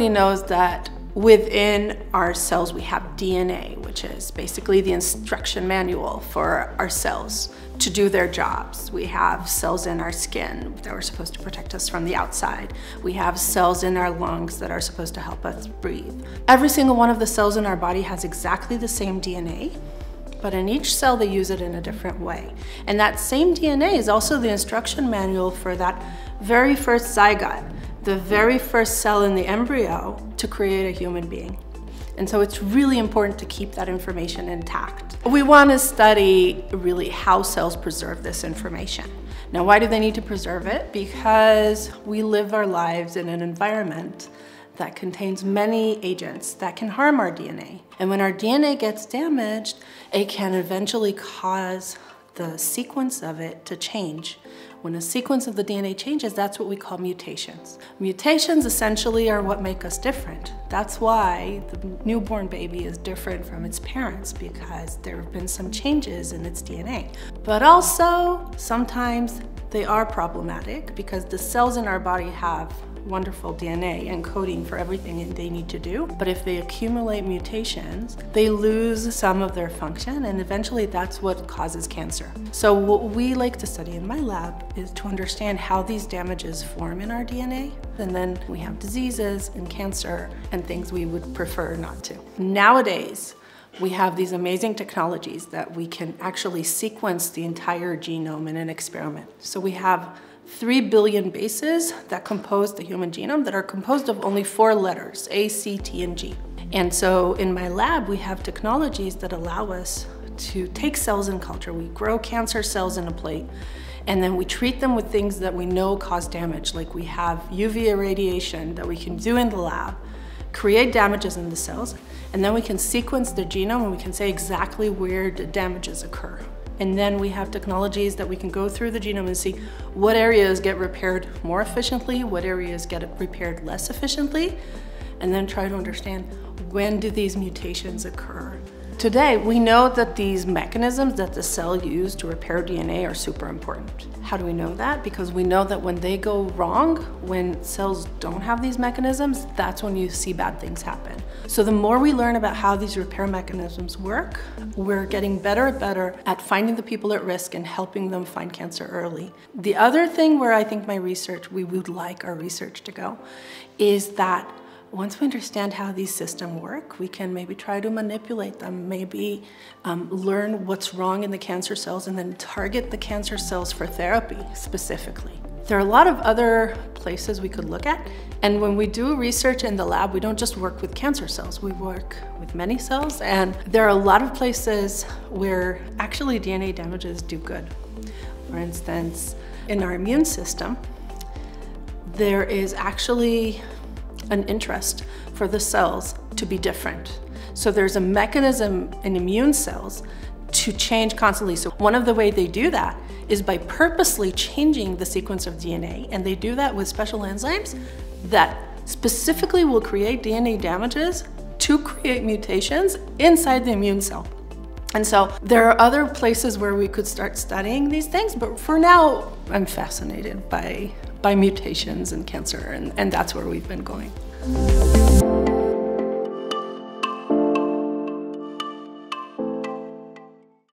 everybody knows that within our cells we have DNA, which is basically the instruction manual for our cells to do their jobs. We have cells in our skin that are supposed to protect us from the outside. We have cells in our lungs that are supposed to help us breathe. Every single one of the cells in our body has exactly the same DNA, but in each cell they use it in a different way. And that same DNA is also the instruction manual for that very first zygote, the very first cell in the embryo to create a human being. And so it's really important to keep that information intact. We want to study really how cells preserve this information. Now, why do they need to preserve it? Because we live our lives in an environment that contains many agents that can harm our DNA. And when our DNA gets damaged, it can eventually cause the sequence of it to change. When a sequence of the DNA changes, that's what we call mutations. Mutations essentially are what make us different. That's why the newborn baby is different from its parents, because there have been some changes in its DNA. But also, sometimes they are problematic because the cells in our body have wonderful DNA encoding for everything they need to do. But if they accumulate mutations, they lose some of their function, and eventually that's what causes cancer. So what we like to study in my lab is to understand how these damages form in our DNA, and then we have diseases and cancer and things we would prefer not to. Nowadays, we have these amazing technologies that we can actually sequence the entire genome in an experiment. So we have 3 billion bases that compose the human genome that are composed of only 4 letters, A, C, T, and G. And so in my lab, we have technologies that allow us to take cells in culture. We grow cancer cells in a plate, and then we treat them with things that we know cause damage. Like we have UV irradiation that we can do in the lab, create damages in the cells, and then we can sequence the genome and we can say exactly where the damages occur. And then we have technologies that we can go through the genome and see what areas get repaired more efficiently, what areas get repaired less efficiently, and then try to understand when do these mutations occur. Today, we know that these mechanisms that the cell used to repair DNA are super important. How do we know that? Because we know that when they go wrong, when cells don't have these mechanisms, that's when you see bad things happen. So the more we learn about how these repair mechanisms work, we're getting better and better at finding the people at risk and helping them find cancer early. The other thing where I think we would like our research to go, is that once we understand how these systems work, we can maybe try to manipulate them, maybe learn what's wrong in the cancer cells and then target the cancer cells for therapy specifically. There are a lot of other places we could look at, and when we do research in the lab, we don't just work with cancer cells, we work with many cells, and there are a lot of places where actually DNA damages do good. For instance, in our immune system, there is actually an interest for the cells to be different. So there's a mechanism in immune cells to change constantly. So one of the ways they do that is by purposely changing the sequence of DNA, and they do that with special enzymes that specifically will create DNA damages to create mutations inside the immune cell. And so there are other places where we could start studying these things, but for now, I'm fascinated by mutations and cancer, and that's where we've been going.